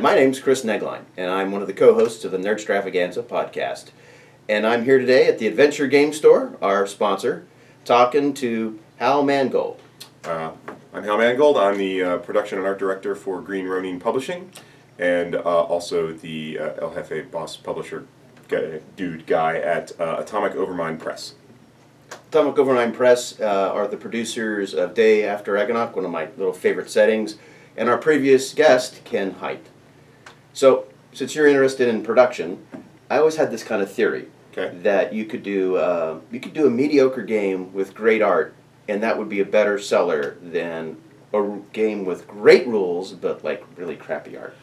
my name's Chris Negline, and I'm one of the co-hosts of the Nerdstravaganza podcast. And I'm here today at the Adventure Game Store, our sponsor, talking to Hal Mangold. I'm Hal Mangold. I'm the production and art director for Ronin Publishing, and also the El Jefe boss publisher guy at Atomic Overmind Press. Atomic Overmind Press are the producers of Day After Eggnog, one of my little favorite settings, and our previous guest, Ken Hite. So, since you're interested in production, I always had this kind of theory that you could do a mediocre game with great art, and that would be a better seller than a game with great rules but like really crappy art.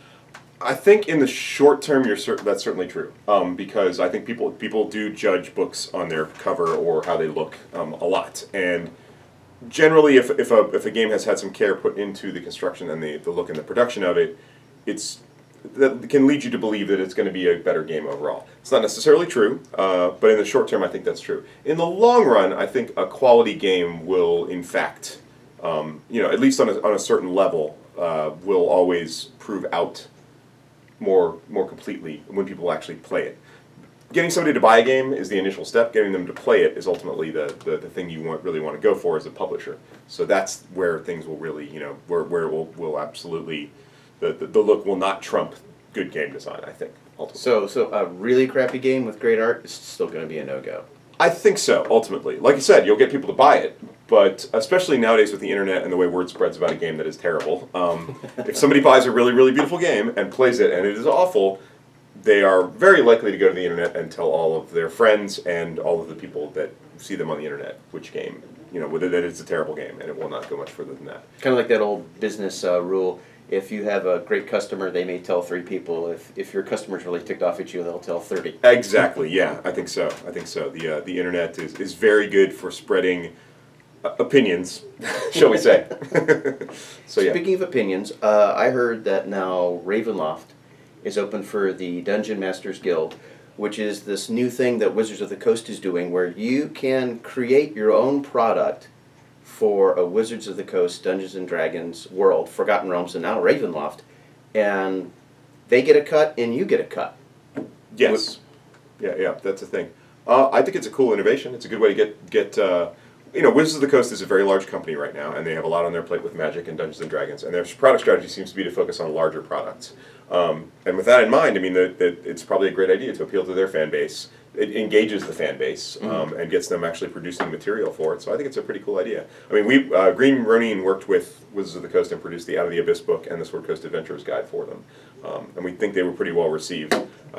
I think in the short term, that's certainly true, because I think people do judge books on their cover or how they look a lot, and generally, if a game has had some care put into the construction and the look and the production of it, that can lead you to believe that it's going to be a better game overall. It's not necessarily true, but in the short term, I think that's true. In the long run, I think a quality game will, in fact, at least on a certain level, will always prove out more completely when people actually play it. Getting somebody to buy a game is the initial step. Getting them to play it is ultimately the thing you really want to go for as a publisher. So that's where things will really, where it will absolutely, the look will not trump good game design, I think, ultimately. So a really crappy game with great art is still going to be a no-go. I think so, ultimately. Like you said, you'll get people to buy it, but especially nowadays with the internet and the way word spreads about a game that is terrible, if somebody buys a really, really beautiful game and plays it and it is awful, they are very likely to go to the internet and tell all of their friends and all of the people that see them on the internet which game, that it's a terrible game, and it will not go much further than that. Kind of like that old business rule. If you have a great customer, they may tell 3 people. If your customer's really ticked off at you, they'll tell 30. Exactly, yeah, I think so. The internet is very good for spreading opinions, shall we say. So, yeah. Speaking of opinions, I heard that now Ravenloft is open for the Dungeon Masters Guild, which is this new thing that Wizards of the Coast is doing where you can create your own product for a Wizards of the Coast Dungeons & Dragons world, Forgotten Realms, and now Ravenloft, and they get a cut and you get a cut. Yes. Yeah, that's the thing. I think it's a cool innovation. It's a good way to get Wizards of the Coast is a very large company right now, and they have a lot on their plate with Magic and Dungeons & Dragons, and their product strategy seems to be to focus on larger products. And with that in mind, I mean, it's probably a great idea to appeal to their fan base. It engages the fan base and gets them actually producing material for it. So I think it's a pretty cool idea. I mean, Ronin worked with Wizards of the Coast and produced the Out of the Abyss book and the Sword Coast Adventurers Guide for them, and we think they were pretty well received.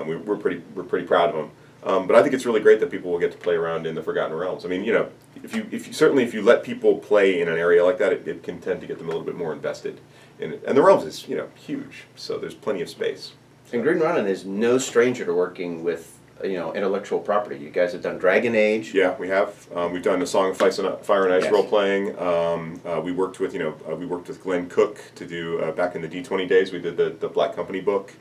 We're pretty proud of them. But I think it's really great that people will get to play around in the Forgotten Realms. I mean, if you let people play in an area like that, it can tend to get them a little bit more invested in it. And the Realms is huge, so there's plenty of space. And Green Ronin is no stranger to working with intellectual property. You guys have done Dragon Age. Yeah, we have. We've done a Song of Fire and Ice role playing. We worked with Glenn Cook to do back in the D20 days. We did the Black Company book.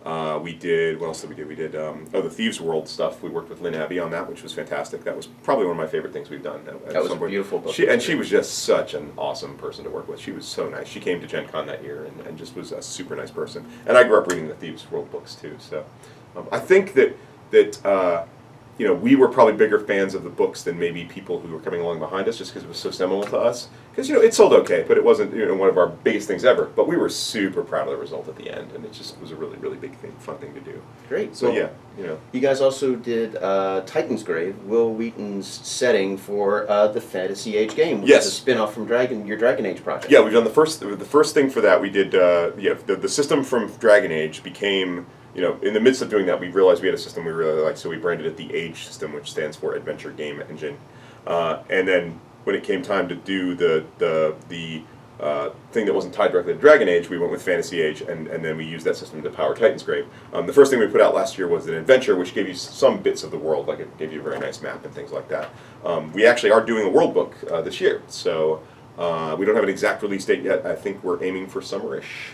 We did, what else did we do? We did, the Thieves World stuff. We worked with Lynn Abbey on that, which was fantastic. That was probably one of my favorite things we've done. That was a beautiful book. She was just such an awesome person to work with. She was so nice. She came to Gen Con that year and just was a super nice person. And I grew up reading the Thieves World books too. So I think that we were probably bigger fans of the books than maybe people who were coming along behind us, just because it was so seminal to us. Because it sold okay, but it wasn't one of our biggest things ever. But we were super proud of the result at the end, and it just was a really, really big thing, fun thing to do. Great. So you guys also did Titan's Grave, Will Wheaton's setting for the Fantasy Age game, which is a spin-off from your Dragon Age project. Yeah, we've done the first thing for that. We did the system from Dragon Age became. In the midst of doing that, we realized we had a system we really liked, so we branded it the AGE system, which stands for Adventure Game Engine. And then when it came time to do the thing that wasn't tied directly to Dragon Age, we went with Fantasy Age, and then we used that system to power Titan's Grave. The first thing we put out last year was an adventure, which gave you some bits of the world, like it gave you a very nice map and things like that. We actually are doing a world book this year, so we don't have an exact release date yet. I think we're aiming for summer-ish.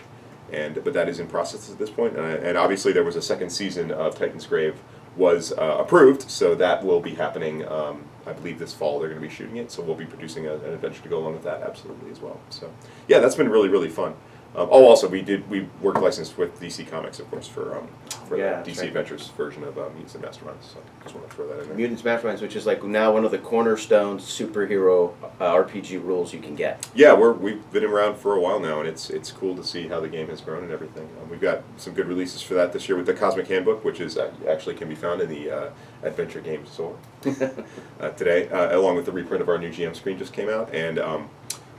But that is in process at this point, and obviously there was a second season of Titan's Grave was approved, so that will be happening. I believe this fall they're going to be shooting it, so we'll be producing an adventure to go along with that absolutely as well. So yeah, that's been really, really fun. Also we work licensed with DC Comics, of course, for Yeah, the DC that's right. Adventures version of Mutants and Masterminds. So just want to throw that in there. Mutants Masterminds, which is like now one of the cornerstone superhero RPG rules you can get. Yeah, we've been around for a while now, and it's cool to see how the game has grown and everything. We've got some good releases for that this year with the Cosmic Handbook, which is actually can be found in the Adventure Games store today, along with the reprint of our new GM screen just came out, and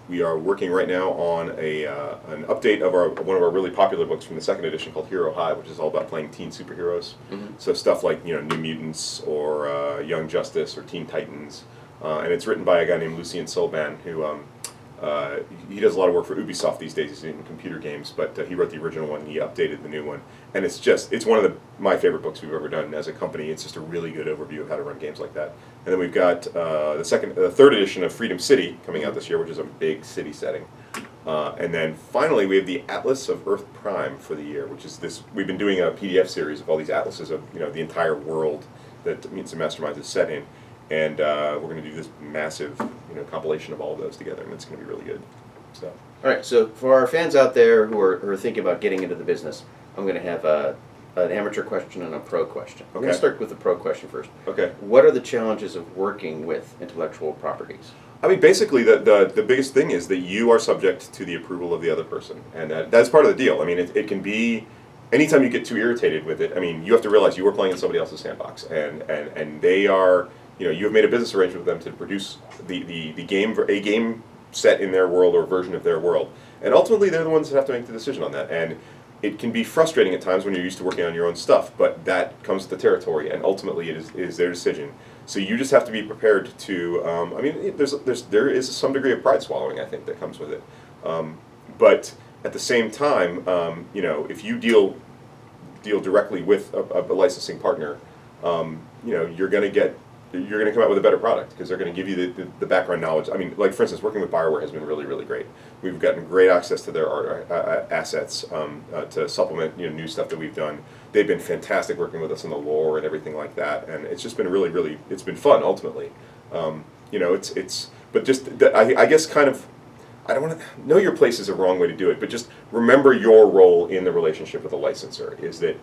we are working right now on an update of one of our really popular books from the second edition called Hero High, which is all about playing teen superheroes. So stuff like New Mutants or Young Justice or Teen Titans, and it's written by a guy named Lucien Solban who he does a lot of work for Ubisoft these days. He's in computer games, but he wrote the original one. He updated the new one, and it's one of my favorite books we've ever done as a company. It's just a really good overview of how to run games like that. And then we've got the third edition of Freedom City coming out this year, which is a big city setting. And then finally, we have the Atlas of Earth Prime for the year, which is this. We've been doing a PDF series of all these atlases of the entire world that Mutants and Masterminds is set in, and we're going to do this massive compilation of all of those together, and it's going to be really good. So. All right, so for our fans out there who are thinking about getting into the business, I'm going to have an amateur question and a pro question. I'm going to start with the pro question first. Okay. What are the challenges of working with intellectual properties? I mean, basically, the biggest thing is that you are subject to the approval of the other person, and that's part of the deal. I mean, it can be, anytime you get too irritated with it, I mean, you have to realize you were playing in somebody else's sandbox, and they are, you have made a business arrangement with them to produce a game set in their world or version of their world, and ultimately they're the ones that have to make the decision on that, and it can be frustrating at times when you're used to working on your own stuff, but that comes with the territory, and ultimately it is their decision. So you just have to be prepared to. I mean, there is some degree of pride swallowing, I think, that comes with it. But at the same time, if you deal directly with a licensing partner, you're going to come out with a better product because they're going to give you the background knowledge. I mean, like for instance, working with BioWare has been really, really great. We've gotten great access to their art assets to supplement new stuff that we've done. They've been fantastic working with us on the lore and everything like that, and it's just been really, really, it's been fun ultimately. But just I guess kind of. I don't want to know your place is a wrong way to do it, but just remember your role in the relationship with the licensor is that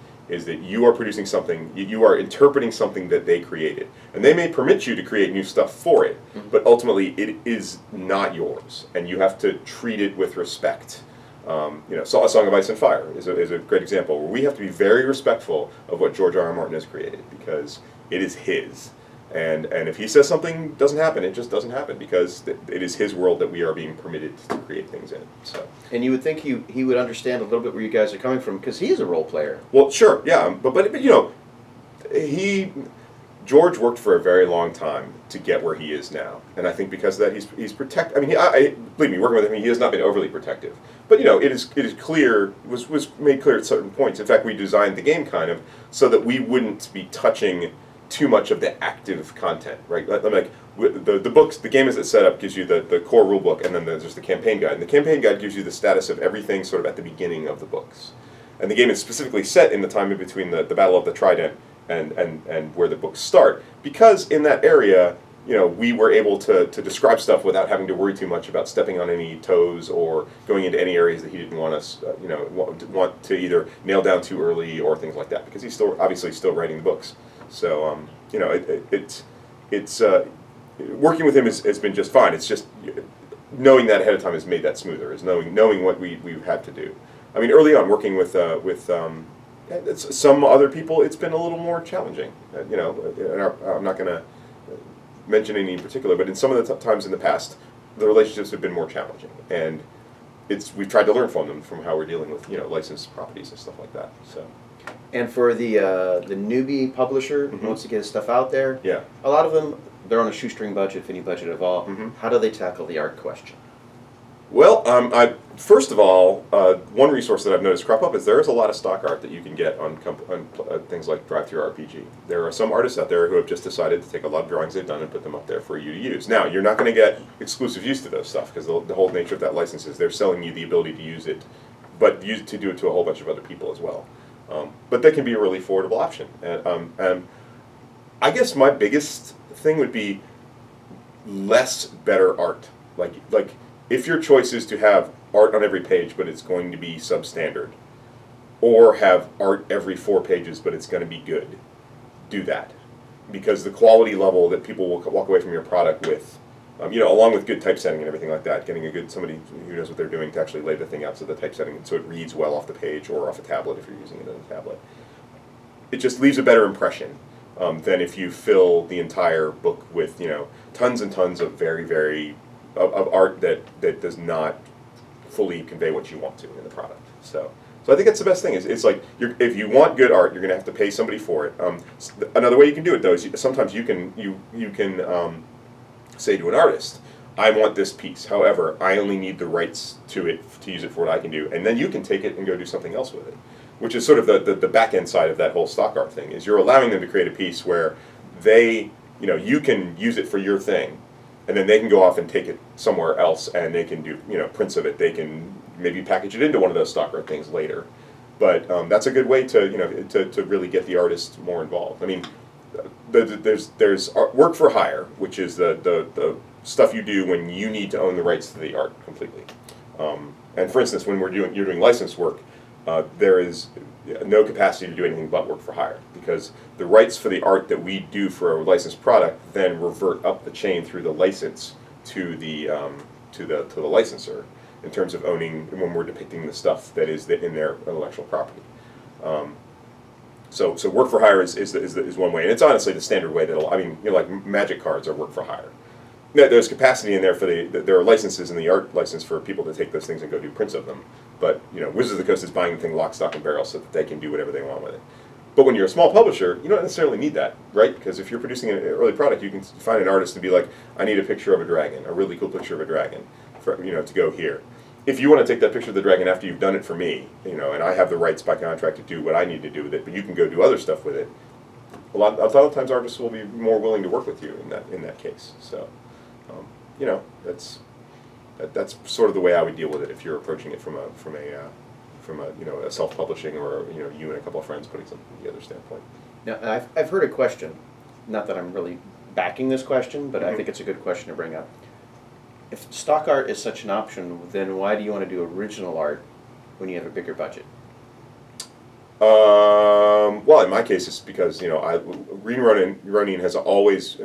you are producing something, you are interpreting something that they created, and they may permit you to create new stuff for it, but ultimately it is not yours, and you have to treat it with respect. A Song of Ice and Fire is a great example where we have to be very respectful of what George R. R. Martin has created because it is his. And if he says something doesn't happen, it just doesn't happen because it is his world that we are being permitted to create things in. So. And you would think he would understand a little bit where you guys are coming from because he is a role player. Well, sure, yeah, but George worked for a very long time to get where he is now, and I think because of that he's protected. I mean, believe me, working with him, he has not been overly protective. But it is clear was made clear at certain points. In fact, we designed the game kind of so that we wouldn't be touching too much of the active content, right? Like the books, the game as it's set up gives you the core rule book, and then there's the campaign guide. And the campaign guide gives you the status of everything sort of at the beginning of the books. And the game is specifically set in the time in between the Battle of the Trident and where the books start, because in that area, we were able to describe stuff without having to worry too much about stepping on any toes or going into any areas that he didn't want us, want to either nail down too early or things like that, because he's obviously still writing the books. So, it's working with him has been just fine. It's just knowing that ahead of time has made that smoother. Is knowing what we've had to do. I mean, early on working with some other people, it's been a little more challenging. I'm not going to mention any in particular, but in some of the times in the past, the relationships have been more challenging, and we've tried to learn from them from how we're dealing with licensed properties and stuff like that. So. And for the newbie publisher who wants to get his stuff out there, yeah, a lot of them, they're on a shoestring budget, if any budget at all. How do they tackle the art question? Well, first of all, one resource that I've noticed crop up is there is a lot of stock art that you can get on things like Drive-Thru-RPG. There are some artists out there who have just decided to take a lot of drawings they've done and put them up there for you to use. Now, you're not going to get exclusive use to those stuff because the whole nature of that license is they're selling you the ability to use it, but to do it to a whole bunch of other people as well. But that can be a really affordable option. And I guess my biggest thing would be less better art. Like if your choice is to have art on every page, but it's going to be substandard, or have art every 4 pages, but it's going to be good. Do that, because the quality level that people will walk away from your product with, along with good typesetting and everything like that, getting somebody who knows what they're doing to actually lay the thing out so the typesetting so it reads well off the page or off a tablet if you're using it on a tablet. It just leaves a better impression than if you fill the entire book with tons and tons of of art that does not fully convey what you want to in the product. So I think that's the best thing. It's like if you want good art, you're going to have to pay somebody for it. Another way you can do it though is sometimes you can say to an artist, I want this piece. However, I only need the rights to it to use it for what I can do, and then you can take it and go do something else with it, which is sort of the back end side of that whole stock art thing. Is you're allowing them to create a piece where you can use it for your thing, and then they can go off and take it somewhere else, and they can do prints of it. They can maybe package it into one of those stock art things later. But that's a good way to really get the artist more involved. I mean, there's work for hire, which is the stuff you do when you need to own the rights to the art completely. And for instance, when you're doing licensed work, there is no capacity to do anything but work for hire, because the rights for the art that we do for a licensed product then revert up the chain through the license to the licensor in terms of owning when we're depicting the stuff that is in their intellectual property. So work for hire is one way, and it's honestly the standard way like Magic cards are work for hire. There's capacity in there there are licenses in the art license for people to take those things and go do prints of them. But Wizards of the Coast is buying the thing lock, stock, and barrel so that they can do whatever they want with it. But when you're a small publisher, you don't necessarily need that, right? Because if you're producing an early product, you can find an artist to be like, I need a picture of a dragon, a really cool picture of a dragon, to go here. If you want to take that picture of the dragon after you've done it for me, and I have the rights by contract to do what I need to do with it, but you can go do other stuff with it, a lot of times artists will be more willing to work with you in that case. So, that's sort of the way I would deal with it if you're approaching it from a self-publishing or you and a couple of friends putting something together standpoint. Now, I've heard a question, not that I'm really backing this question, but I think it's a good question to bring up. If stock art is such an option, then why do you want to do original art when you have a bigger budget? Well, in my case, it's because Ronin has always.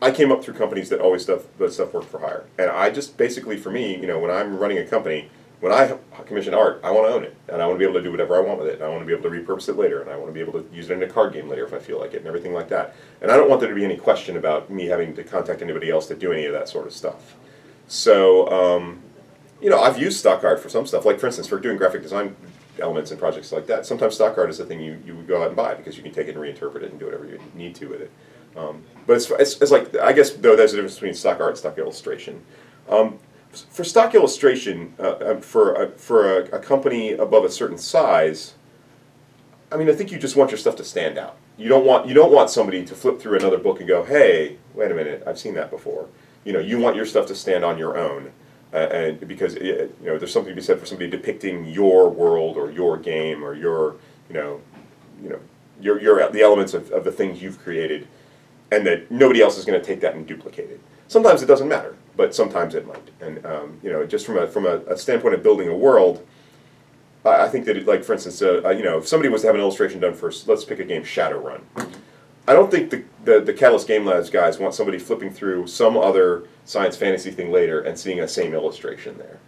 I came up through companies that always stuff worked for hire, and I just basically, for me, when I'm running a company, when I commission art, I want to own it, and I want to be able to do whatever I want with it, and I want to be able to repurpose it later, and I want to be able to use it in a card game later if I feel like it, and everything like that. And I don't want there to be any question about me having to contact anybody else to do any of that sort of stuff. So, I've used stock art for some stuff, like for instance, for doing graphic design elements and projects like that. Sometimes stock art is the thing you would go out and buy because you can take it and reinterpret it and do whatever you need to with it. But it's like, I guess, though, there's a difference between stock art and stock illustration. For stock illustration, for a company above a certain size, I think you just want your stuff to stand out. You don't want somebody to flip through another book and go, hey, wait a minute, I've seen that before. You want your stuff to stand on your own, and because there's something to be said for somebody depicting your world or your game or your the elements of the things you've created, and that nobody else is going to take that and duplicate it. Sometimes it doesn't matter, but sometimes it might. And just from a standpoint of building a world, I think that like for instance, if somebody was to have an illustration done for, let's pick a game, Shadowrun. I don't think the Catalyst Game Labs guys want somebody flipping through some other science fantasy thing later and seeing a same illustration there.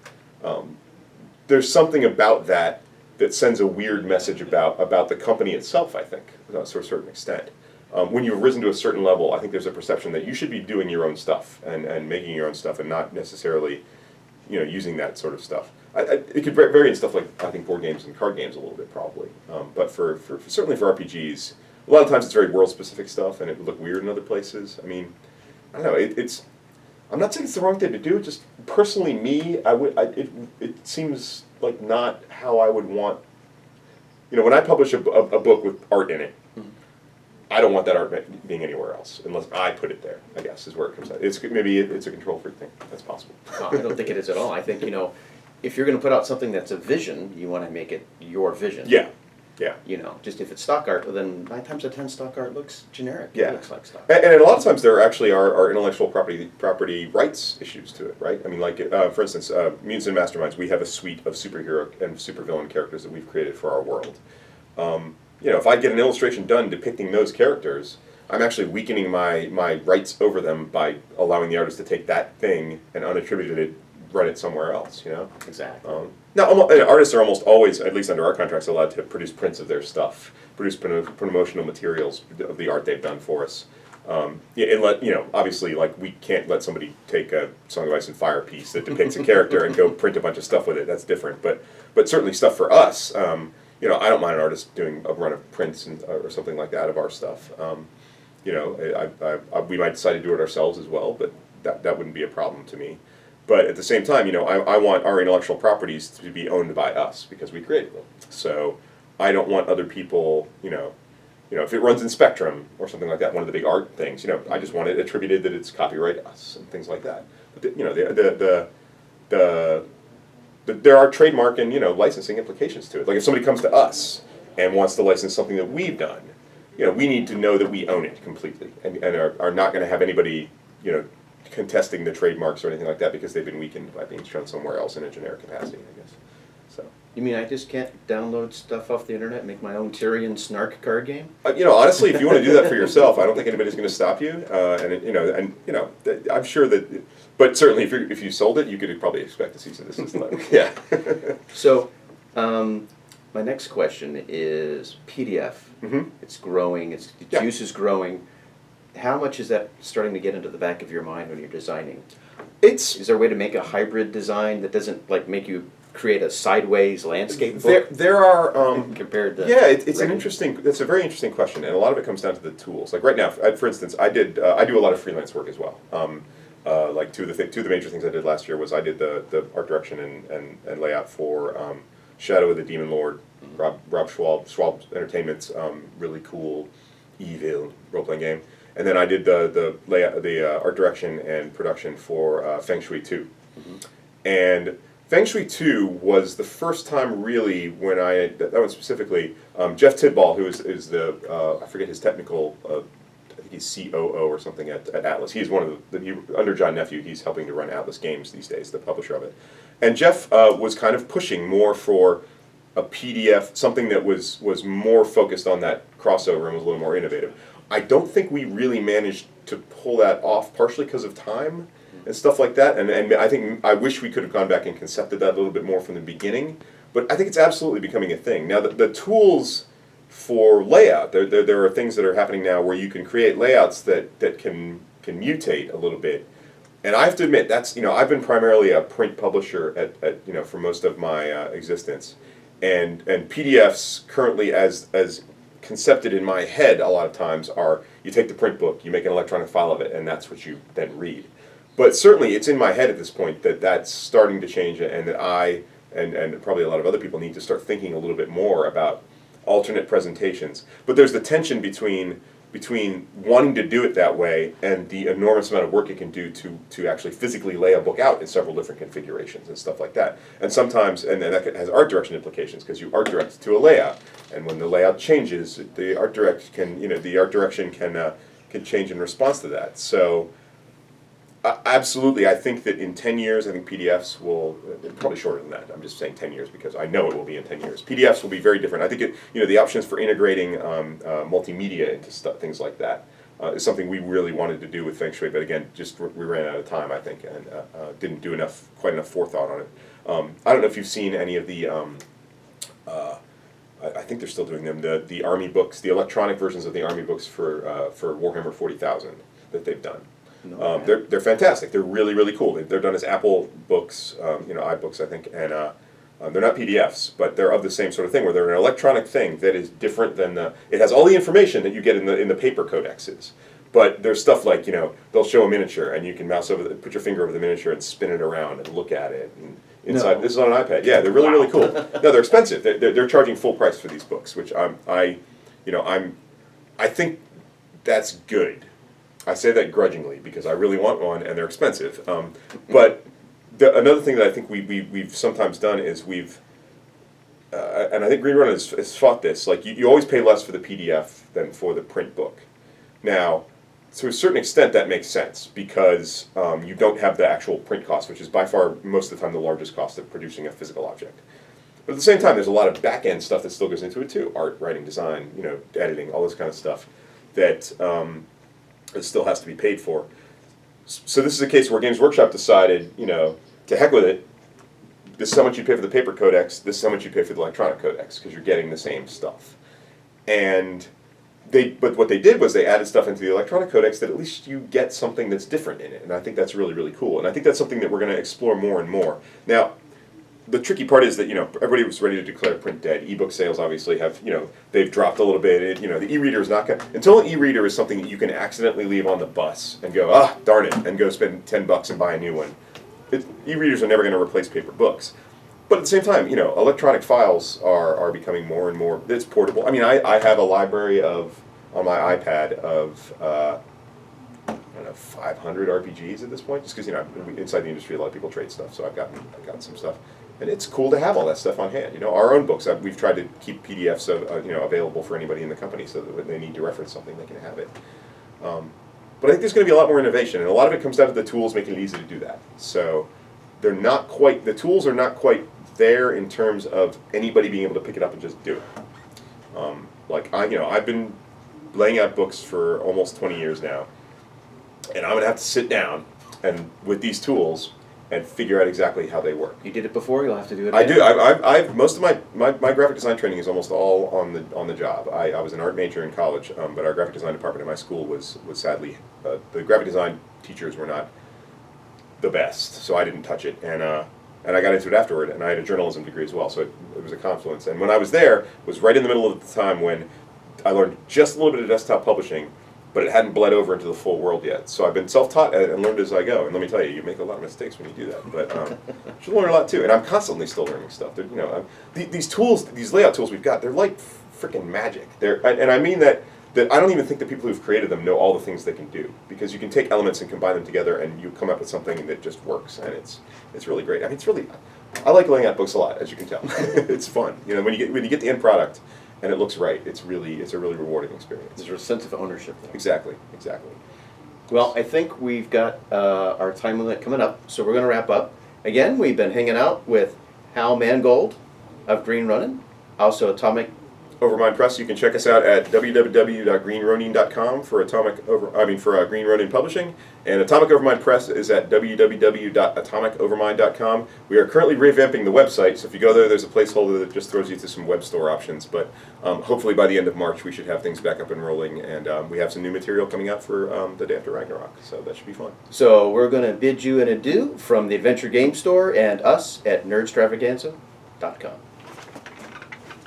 There's something about that sends a weird message about the company itself, I think, to a certain extent. When you've risen to a certain level, I think there's a perception that you should be doing your own stuff and making your own stuff and not necessarily, using that sort of stuff. It could vary in stuff like, I think, board games and card games a little bit probably. But for certainly for RPGs, a lot of times it's very world-specific stuff and it would look weird in other places. I don't know, I'm not saying it's the wrong thing to do, just personally me, it seems like not how I would want, when I publish a book with art in it, I don't want that art being anywhere else unless I put it there, I guess, is where it comes out. Maybe it's a control freak thing. That's possible. I don't think it is at all. I think, if you're going to put out something that's a vision, you want to make it your vision. Yeah. Yeah. You know, just if it's stock art, well, then 9 times out of 10 stock art looks generic. Yeah. It looks like stock. And a lot of times there actually are intellectual property rights issues to it, right? I mean, like, for instance, Mutants and Masterminds, we have a suite of superhero and supervillain characters that we've created for our world. You know, if I get an illustration done depicting those characters, I'm actually weakening my rights over them by allowing the artist to take that thing and unattributed it, run it somewhere else, you know? Exactly. Now, artists are almost always, at least under our contracts, allowed to produce prints of their stuff, produce promotional materials of the art they've done for us. Yeah, and you know, obviously, like, we can't let somebody take a Song of Ice and Fire piece that depicts a character and go print a bunch of stuff with it. That's different. But certainly stuff for us, you know, I don't mind an artist doing a run of prints or something like that of our stuff. You know, we might decide to do it ourselves as well, but that wouldn't be a problem to me. But at the same time, you know, I want our intellectual properties to be owned by us because we created them. So I don't want other people, you know, if it runs in Spectrum or something like that, one of the big art things, you know, I just want it attributed that it's copyright us and things like that. But you know, there are trademark and, you know, licensing implications to it. Like if somebody comes to us and wants to license something that we've done, you know, we need to know that we own it completely and are not going to have anybody, you know, contesting the trademarks or anything like that because they've been weakened by being shown somewhere else in a generic capacity, I guess. So. You mean I just can't download stuff off the internet and make my own Tyrion Snark card game? You know, honestly, if you want to do that for yourself, I don't think anybody's going to stop you. I'm sure that, but certainly if you sold it, you could probably expect a cease and desist letter. Yeah. So, my next question is PDF. Mm-hmm. It's growing. The juice is growing. How much is that starting to get into the back of your mind when you're designing? Is there a way to make a hybrid design that doesn't like make you create a sideways landscape book? There are compared to it's a very interesting question, and a lot of it comes down to the tools. Like right now, for instance, I do a lot of freelance work as well. Like two of the major things I did last year was I did the art direction and layout for Shadow of the Demon Lord, Rob Schwab Entertainment's really cool evil role playing game. And then I did the art direction and production for Feng Shui 2. Mm-hmm. And Feng Shui 2 was the first time really when that one specifically, Jeff Tidball, who is the, I forget his technical, I think he's COO or something at Atlas. He's one of under John Nephew, he's helping to run Atlas Games these days, the publisher of it. And Jeff was kind of pushing more for a PDF, something that was more focused on that crossover and was a little more innovative. I don't think we really managed to pull that off, partially because of time and stuff like that. And I wish we could have gone back and concepted that a little bit more from the beginning. But I think it's absolutely becoming a thing. Now, the tools for layout, there are things that are happening now where you can create layouts that can mutate a little bit. And I have to admit, that's, you know, I've been primarily a print publisher at you know, for most of my existence. And PDFs currently as concepted in my head a lot of times are you take the print book, you make an electronic file of it, and that's what you then read. But certainly it's in my head at this point that that's starting to change, and that I and probably a lot of other people need to start thinking a little bit more about alternate presentations. But there's the tension between wanting to do it that way and the enormous amount of work it can do to actually physically lay a book out in several different configurations and stuff like that. And sometimes, and that has art direction implications because you art direct to a layout, and when the layout changes, the art direction can change in response to that. So absolutely, I think that in 10 years, I think PDFs will, probably shorter than that, I'm just saying 10 years because I know it will be in 10 years. PDFs will be very different. I think the options for integrating multimedia into things like that is something we really wanted to do with Feng Shui, but again, just we ran out of time, I think, and didn't do quite enough forethought on it. I don't know if you've seen any of the, I think they're still doing them, the Army books, the electronic versions of the Army books for Warhammer 40,000 that they've done. No, they're fantastic. They're really, really cool. They're done as Apple books, iBooks, I think, and they're not PDFs, but they're of the same sort of thing, where they're an electronic thing that is different than it has all the information that you get in the paper codexes. But there's stuff like, they'll show a miniature, and you can put your finger over the miniature and spin it around and look at it. And inside, This is on an iPad. Yeah, they're really, really cool. No, they're expensive. They're charging full price for these books, which I think that's good. I say that grudgingly because I really want one and they're expensive. But another thing that I think we've sometimes done is and I think Green Ronin has fought this. Like you always pay less for the PDF than for the print book. Now, to a certain extent, that makes sense because you don't have the actual print cost, which is by far most of the time the largest cost of producing a physical object. But at the same time, there's a lot of back-end stuff that still goes into it too: art, writing, design, editing, all this kind of stuff that it still has to be paid for. So this is a case where Games Workshop decided, to heck with it. This is how much you pay for the paper codex. This is how much you pay for the electronic codex because you're getting the same stuff. And but what they did was they added stuff into the electronic codex that at least you get something that's different in it. And I think that's really, really cool. And I think that's something that we're going to explore more and more. Now, the tricky part is that, everybody was ready to declare print dead. Ebook sales obviously have, they've dropped a little bit. The e-reader is not going to, until an e-reader is something that you can accidentally leave on the bus and go, darn it, and go spend $10 and buy a new one. E-readers are never going to replace paper books. But at the same time, electronic files are becoming more and more, it's portable. I mean, I have a library on my iPad of, 500 RPGs at this point, just because, inside the industry, a lot of people trade stuff, so I've gotten some stuff. And it's cool to have all that stuff on hand. Our own books, we've tried to keep PDFs available for anybody in the company so that when they need to reference something, they can have it. But I think there's going to be a lot more innovation, and a lot of it comes down to the tools making it easy to do that. So the tools are not quite there in terms of anybody being able to pick it up and just do it. I've been laying out books for almost 20 years now, and I'm going to have to sit down and with these tools and figure out exactly how they work. You did it before, you'll have to do it I again. do. I've most of my graphic design training is almost all on the job. I was an art major in college, but our graphic design department at my school was sadly the graphic design teachers were not the best, so I didn't touch it, and I got into it afterward, and I had a journalism degree as well, so it was a confluence. And when I was there, it was right in the middle of the time when I learned just a little bit of desktop publishing, but it hadn't bled over into the full world yet. So I've been self-taught at it and learned as I go. And let me tell you, you make a lot of mistakes when you do that. But you should learn a lot too. And I'm constantly still learning stuff. These tools, these layout tools we've got, they're like freaking magic. And I mean that I don't even think the people who've created them know all the things they can do. Because you can take elements and combine them together and you come up with something that just works. And it's really great. I mean, I like laying out books a lot, as you can tell. It's fun. When you get the end product, and it looks right, it's a really rewarding experience. There's a sense of ownership there. Exactly. Well, I think we've got our time limit coming up, so we're going to wrap up. Again, we've been hanging out with Hal Mangold of Green Ronin, also Atomic Overmind Press. You can check us out at www.greenronin.com for Green Ronin Publishing, and Atomic Overmind Press is at www.atomicovermind.com. We are currently revamping the website, so if you go there, there's a placeholder that just throws you to some web store options. But hopefully by the end of March, we should have things back up and rolling, and we have some new material coming out for the day after Ragnarok, so that should be fun. So we're going to bid you an adieu from the Adventure Game Store and us at nerdstravaganza.com.